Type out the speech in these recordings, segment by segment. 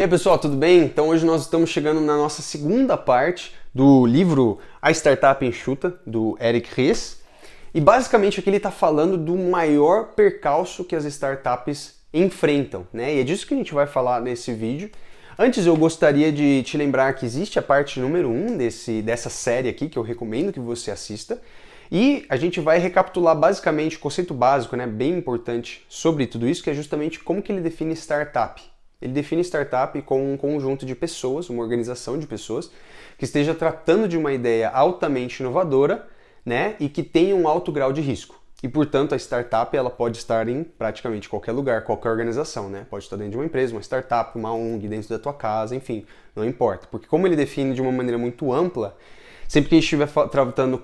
E aí pessoal, tudo bem? Então hoje nós estamos chegando na nossa segunda parte do livro A Startup Enxuta, do Eric Ries. E basicamente aqui ele está falando do maior percalço que as startups enfrentam, né? E é disso que a gente vai falar nesse vídeo. Antes eu gostaria de te lembrar que existe a parte número 1 dessa série aqui, que eu recomendo que você assista. E a gente vai recapitular basicamente o conceito básico, né, bem importante sobre tudo isso, que é justamente como que ele define startup. Ele define startup como um conjunto de pessoas, uma organização de pessoas, que esteja tratando de uma ideia altamente inovadora, né, e que tenha um alto grau de risco. E, portanto, a startup ela pode estar em praticamente qualquer lugar, qualquer organização, né? Pode estar dentro de uma empresa, uma startup, uma ONG, dentro da tua casa, enfim, não importa. Porque como ele define de uma maneira muito ampla, sempre que a gente estiver tratando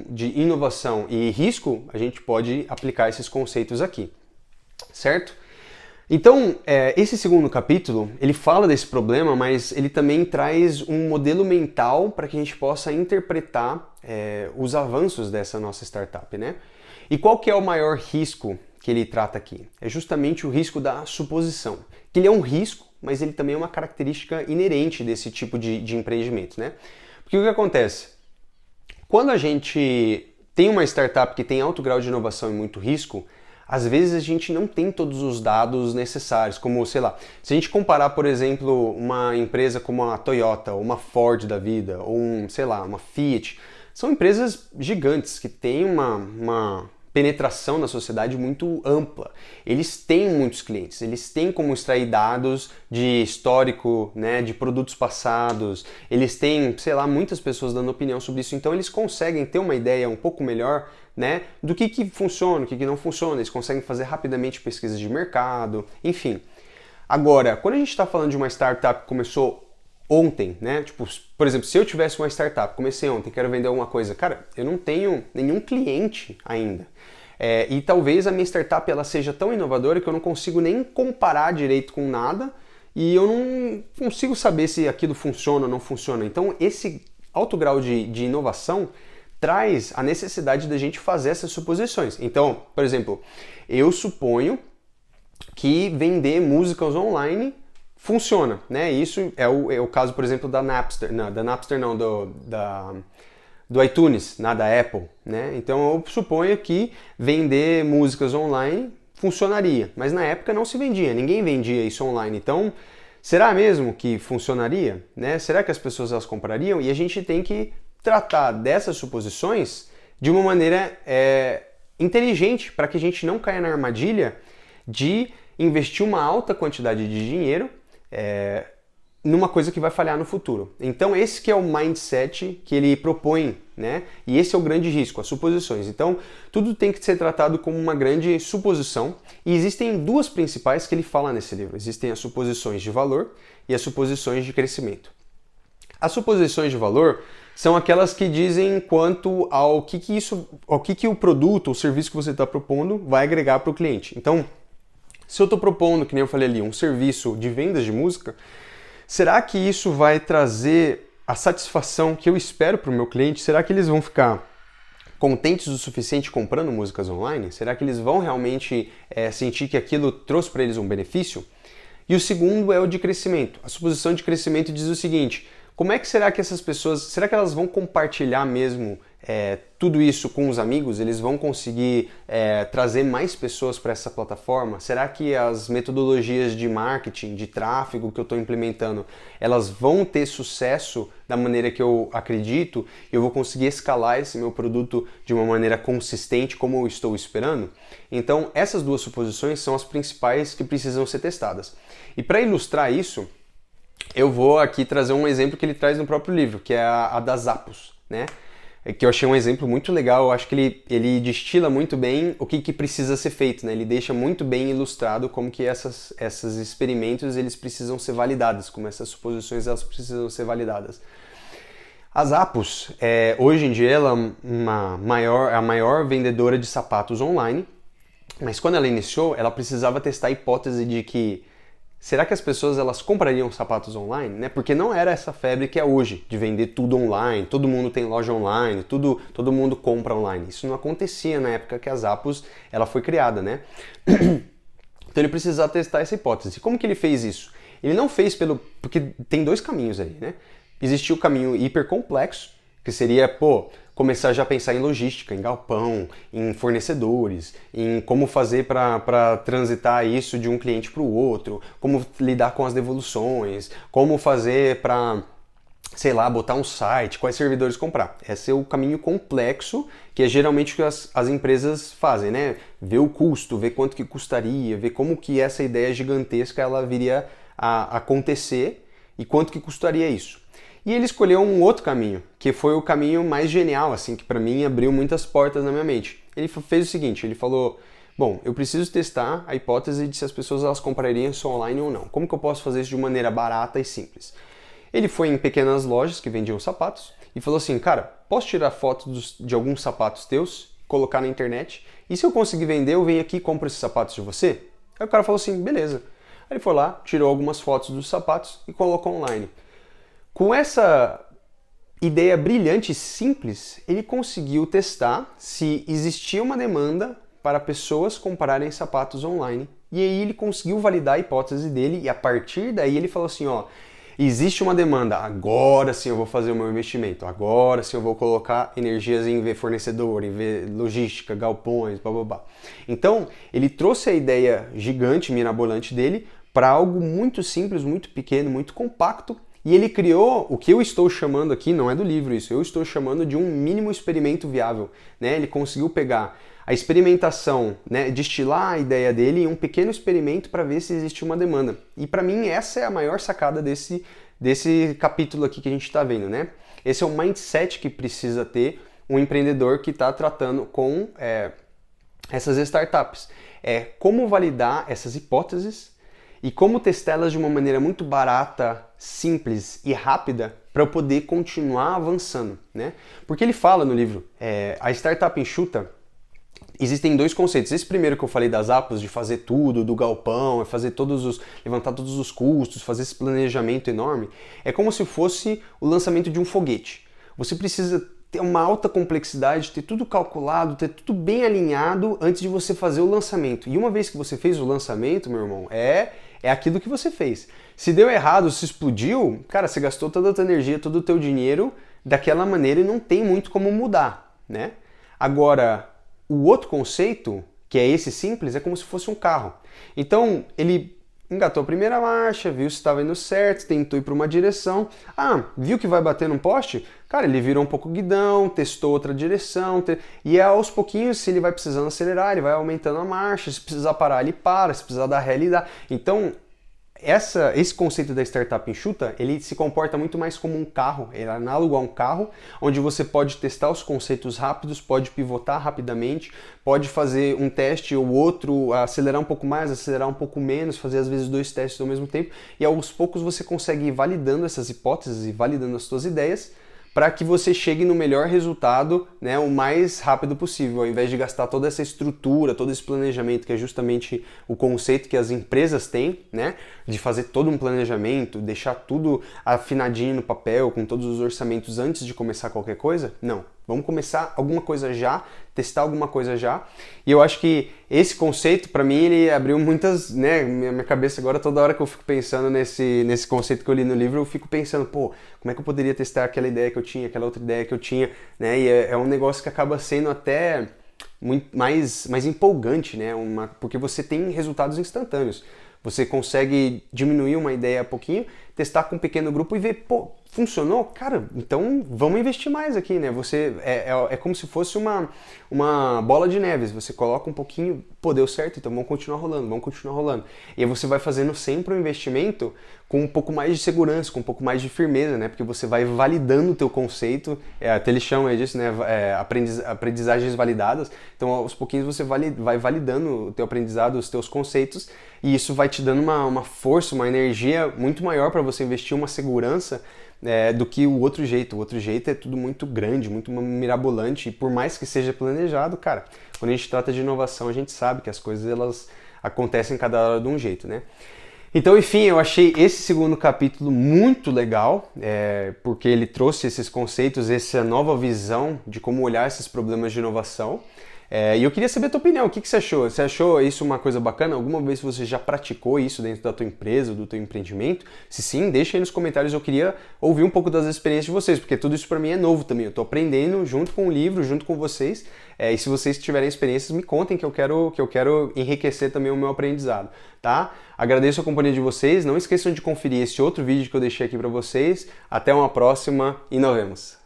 de inovação e risco, a gente pode aplicar esses conceitos aqui, certo? Então, esse segundo capítulo, ele fala desse problema, mas ele também traz um modelo mental para que a gente possa interpretar os avanços dessa nossa startup, né? E qual que é o maior risco que ele trata aqui? É justamente o risco da suposição. Que ele é um risco, mas ele também é uma característica inerente desse tipo de empreendimento, né? Porque o que acontece? Quando a gente tem uma startup que tem alto grau de inovação e muito risco, às vezes a gente não tem todos os dados necessários, como, sei lá, se a gente comparar, por exemplo, uma empresa como a Toyota, ou uma Ford da vida, ou sei lá, uma Fiat, são empresas gigantes que têm uma penetração na sociedade muito ampla. Eles têm muitos clientes, eles têm como extrair dados de histórico, né, de produtos passados, eles têm, sei lá, muitas pessoas dando opinião sobre isso, então eles conseguem ter uma ideia um pouco melhor, né, do que funciona, o que não funciona, eles conseguem fazer rapidamente pesquisas de mercado, enfim. Agora, quando a gente está falando de uma startup que começou ontem, né? Tipo, por exemplo, se eu tivesse uma startup, comecei ontem, quero vender alguma coisa, cara, eu não tenho nenhum cliente ainda. E talvez a minha startup ela seja tão inovadora que eu não consigo nem comparar direito com nada e eu não consigo saber se aquilo funciona ou não funciona. Então, esse alto grau de inovação traz a necessidade da gente fazer essas suposições. Então, por exemplo, eu suponho que vender músicas online funciona, né? Isso é o caso, por exemplo, da Napster, do iTunes, da Apple, né? Então eu suponho que vender músicas online funcionaria, mas na época não se vendia, ninguém vendia isso online. Então, será mesmo que funcionaria, né? Será que as pessoas elas comprariam? E a gente tem que tratar dessas suposições de uma maneira inteligente para que a gente não caia na armadilha de investir uma alta quantidade de dinheiro numa coisa que vai falhar no futuro. Então esse que é o mindset que ele propõe, né? E esse é o grande risco, as suposições. Então tudo tem que ser tratado como uma grande suposição e existem duas principais que ele fala nesse livro. Existem as suposições de valor e as suposições de crescimento. As suposições de valor são aquelas que dizem quanto ao que o produto ou serviço que você está propondo vai agregar para o cliente. Então, se eu estou propondo, que nem eu falei ali, um serviço de vendas de música, será que isso vai trazer a satisfação que eu espero para o meu cliente? Será que eles vão ficar contentes o suficiente comprando músicas online? Será que eles vão realmente sentir que aquilo trouxe para eles um benefício? E o segundo é o de crescimento. A suposição de crescimento diz o seguinte: como é que será que essas pessoas, será que elas vão compartilhar mesmo tudo isso com os amigos? Eles vão conseguir trazer mais pessoas para essa plataforma? Será que as metodologias de marketing, de tráfego que eu estou implementando, elas vão ter sucesso da maneira que eu acredito? Eu vou conseguir escalar esse meu produto de uma maneira consistente como eu estou esperando? Então, essas duas suposições são as principais que precisam ser testadas. E para ilustrar isso, eu vou aqui trazer um exemplo que ele traz no próprio livro, que é a da Zappos, né? Que eu achei um exemplo muito legal. Eu acho que ele destila muito bem o que precisa ser feito, né? Ele deixa muito bem ilustrado como que esses experimentos eles precisam ser validados, como essas suposições elas precisam ser validadas. A Zappos, hoje em dia, ela é a maior vendedora de sapatos online, mas quando ela iniciou, ela precisava testar a hipótese de que será que as pessoas elas comprariam sapatos online? Né? Porque não era essa febre que é hoje, de vender tudo online, todo mundo tem loja online, todo mundo compra online. Isso não acontecia na época que a Zappos ela foi criada, né? Então ele precisava testar essa hipótese. Como que ele fez isso? Ele não fez porque tem dois caminhos aí, né? Existia o caminho hiper complexo, que seria, começar já a pensar em logística, em galpão, em fornecedores, em como fazer para transitar isso de um cliente para o outro, como lidar com as devoluções, como fazer para, sei lá, botar um site, quais servidores comprar. Esse é o caminho complexo, que é geralmente o que as empresas fazem, né? Ver o custo, ver quanto que custaria, ver como que essa ideia gigantesca ela viria a acontecer e quanto que custaria isso. E ele escolheu um outro caminho, que foi o caminho mais genial, assim, que para mim abriu muitas portas na minha mente. Ele fez o seguinte, ele falou, bom, eu preciso testar a hipótese de se as pessoas elas comprariam isso online ou não. Como que eu posso fazer isso de maneira barata e simples? Ele foi em pequenas lojas que vendiam sapatos e falou assim, cara, posso tirar fotos de alguns sapatos teus, colocar na internet, e se eu conseguir vender, eu venho aqui e compro esses sapatos de você? Aí o cara falou assim, beleza. Aí ele foi lá, tirou algumas fotos dos sapatos e colocou online. Com essa ideia brilhante e simples, ele conseguiu testar se existia uma demanda para pessoas comprarem sapatos online. E aí ele conseguiu validar a hipótese dele e a partir daí ele falou assim, existe uma demanda, agora sim eu vou fazer o meu investimento, agora sim eu vou colocar energias em ver fornecedor, em ver logística, galpões, blá blá blá. Então, ele trouxe a ideia gigante, mirabolante dele para algo muito simples, muito pequeno, muito compacto. E ele criou o que eu estou chamando aqui, não é do livro isso, eu estou chamando de um mínimo experimento viável. Né? Ele conseguiu pegar a experimentação, né, destilar a ideia dele em um pequeno experimento para ver se existe uma demanda. E para mim essa é a maior sacada desse capítulo aqui que a gente está vendo. Né? Esse é o mindset que precisa ter um empreendedor que está tratando com essas startups. É como validar essas hipóteses e como testá-las de uma maneira muito barata, simples e rápida para eu poder continuar avançando, né? Porque ele fala no livro, a startup enxuta, existem dois conceitos. Esse primeiro que eu falei das APOS, de fazer tudo, do galpão, levantar todos os custos, fazer esse planejamento enorme, é como se fosse o lançamento de um foguete. Você precisa ter uma alta complexidade, ter tudo calculado, ter tudo bem alinhado antes de você fazer o lançamento. E uma vez que você fez o lançamento, meu irmão, é aquilo que você fez. Se deu errado, se explodiu, cara, você gastou toda a tua energia, todo o teu dinheiro daquela maneira e não tem muito como mudar, né? Agora, o outro conceito, que é esse simples, é como se fosse um carro. Então, ele engatou a primeira marcha, viu se estava indo certo, tentou ir para uma direção. Viu que vai bater num poste? Cara, ele virou um pouco o guidão, testou outra direção, e aos pouquinhos, se ele vai precisando acelerar, ele vai aumentando a marcha, se precisar parar, ele para, se precisar dar ré, ele dá. Então, esse conceito da startup enxuta, ele se comporta muito mais como um carro, ele é análogo a um carro, onde você pode testar os conceitos rápidos, pode pivotar rapidamente, pode fazer um teste ou outro, acelerar um pouco mais, acelerar um pouco menos, fazer às vezes 2 testes ao mesmo tempo, e aos poucos você consegue ir validando essas hipóteses e validando as suas ideias, para que você chegue no melhor resultado, né, o mais rápido possível, ao invés de gastar toda essa estrutura, todo esse planejamento, que é justamente o conceito que as empresas têm, né, de fazer todo um planejamento, deixar tudo afinadinho no papel, com todos os orçamentos antes de começar qualquer coisa. Não, vamos começar alguma coisa já, testar alguma coisa já, e eu acho que esse conceito, para mim, ele abriu muitas, né, minha cabeça agora, toda hora que eu fico pensando nesse conceito que eu li no livro, eu fico pensando, como é que eu poderia testar aquela ideia que eu tinha, aquela outra ideia que eu tinha, né, e é um negócio que acaba sendo até muito mais empolgante, né, porque você tem resultados instantâneos. Você consegue diminuir uma ideia a pouquinho, testar com um pequeno grupo e ver, funcionou? Cara, então vamos investir mais aqui, né? É como se fosse uma bola de neves. Você coloca um pouquinho, deu certo, então vamos continuar rolando. E aí você vai fazendo sempre um investimento com um pouco mais de segurança, com um pouco mais de firmeza, né? Porque você vai validando o teu conceito, até eles chamam disso, né? Aprendizagens validadas. Então, aos pouquinhos você vai validando o teu aprendizado, os teus conceitos, e isso vai te dando uma força, uma energia muito maior para você investir, uma segurança do que o outro jeito. O outro jeito é tudo muito grande, muito mirabolante, e por mais que seja planejado, cara, quando a gente trata de inovação, a gente sabe que as coisas elas acontecem cada hora de um jeito, né? Então, enfim, eu achei esse segundo capítulo muito legal, porque ele trouxe esses conceitos, essa nova visão de como olhar esses problemas de inovação. E eu queria saber a tua opinião, o que você achou? Você achou isso uma coisa bacana? Alguma vez você já praticou isso dentro da tua empresa, do teu empreendimento? Se sim, deixa aí nos comentários, eu queria ouvir um pouco das experiências de vocês, porque tudo isso para mim é novo também, eu tô aprendendo junto com o livro, junto com vocês, e se vocês tiverem experiências, me contem que eu quero enriquecer também o meu aprendizado, tá? Agradeço a companhia de vocês, não esqueçam de conferir esse outro vídeo que eu deixei aqui para vocês, até uma próxima e nos vemos!